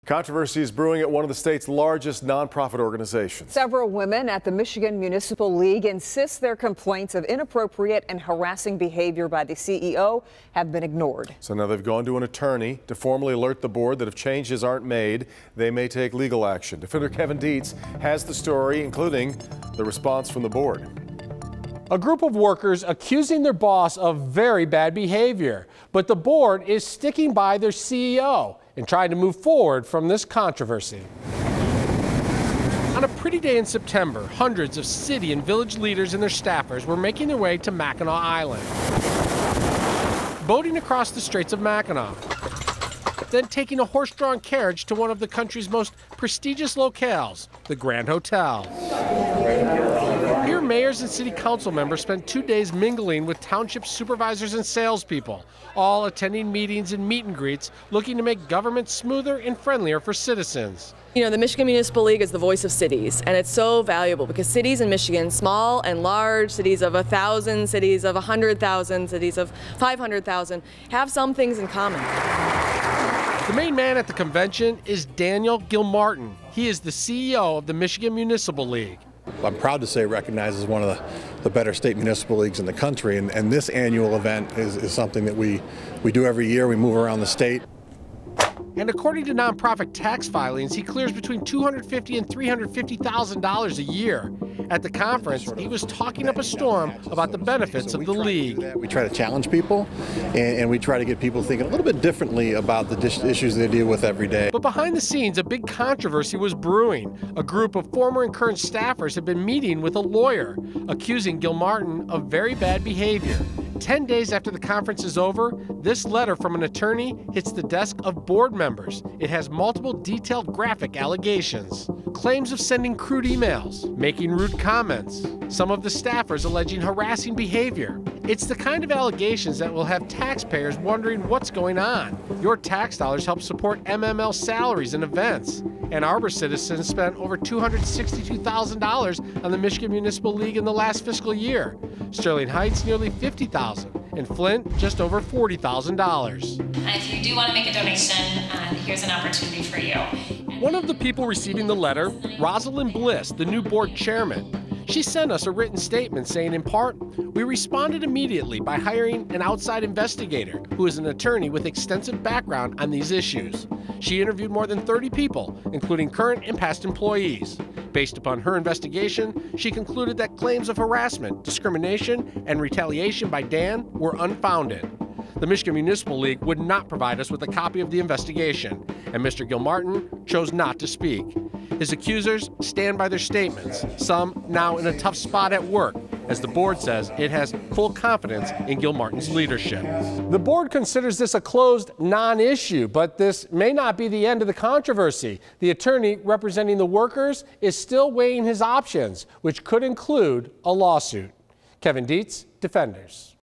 Controversy is brewing at one of the state's largest nonprofit organizations. Several women at the Michigan Municipal League insist their complaints of inappropriate and harassing behavior by the CEO have been ignored. So now they've gone to an attorney to formally alert the board that if changes aren't made, they may take legal action. Defender Kevin Dietz has the story, including the response from the board. A group of workers accusing their boss of very bad behavior, but the board is sticking by their CEO and trying to move forward from this controversy. On a pretty day in September, hundreds of city and village leaders and their staffers were making their way to Mackinac Island, boating across the Straits of Mackinac, then taking a horse-drawn carriage to one of the country's most prestigious locales, the Grand Hotel. Here, mayors and city council members spent 2 days mingling with township supervisors and salespeople, all attending meetings and meet and greets, looking to make government smoother and friendlier for citizens. You know, the Michigan Municipal League is the voice of cities, and it's so valuable because cities in Michigan, small and large, cities of 1,000, cities of 100,000, cities of 500,000, have some things in common. The main man at the convention is Daniel Gilmartin. He is the CEO of the Michigan Municipal League. I'm proud to say it recognizes one of the better state municipal leagues in the country, and this annual event is something that we do every year. We move around the state. And according to nonprofit tax filings, he clears between $250,000 and $350,000 a year. At the conference, he was talking up a storm about the benefits of the league. We try to challenge people, and we try to get people thinking a little bit differently about the issues they deal with every day. But behind the scenes, a big controversy was brewing. A group of former and current staffers had been meeting with a lawyer, accusing Gilmartin of very bad behavior. 10 days after the conference is over, this letter from an attorney hits the desk of board members. It has multiple detailed graphic allegations, claims of sending crude emails, making rude comments, some of the staffers alleging harassing behavior. It's the kind of allegations that will have taxpayers wondering what's going on. Your tax dollars help support MML salaries and events. Ann Arbor citizens spent over $262,000 on the Michigan Municipal League in the last fiscal year. Sterling Heights nearly $50,000, and Flint just over $40,000. If you do want to make a donation, here's an opportunity for you. One of the people receiving the letter, Rosalind Bliss, the new board chairman. She sent us a written statement saying, in part, we responded immediately by hiring an outside investigator who is an attorney with extensive background on these issues. She interviewed more than 30 people, including current and past employees. Based upon her investigation, she concluded that claims of harassment, discrimination, and retaliation by Dan were unfounded. The Michigan Municipal League would not provide us with a copy of the investigation, and Mr. Gilmartin chose not to speak. His accusers stand by their statements, some now in a tough spot at work, as the board says it has full confidence in Gilmartin's leadership. The board considers this a closed non-issue, but this may not be the end of the controversy. The attorney representing the workers is still weighing his options, which could include a lawsuit. Kevin Dietz, Defenders.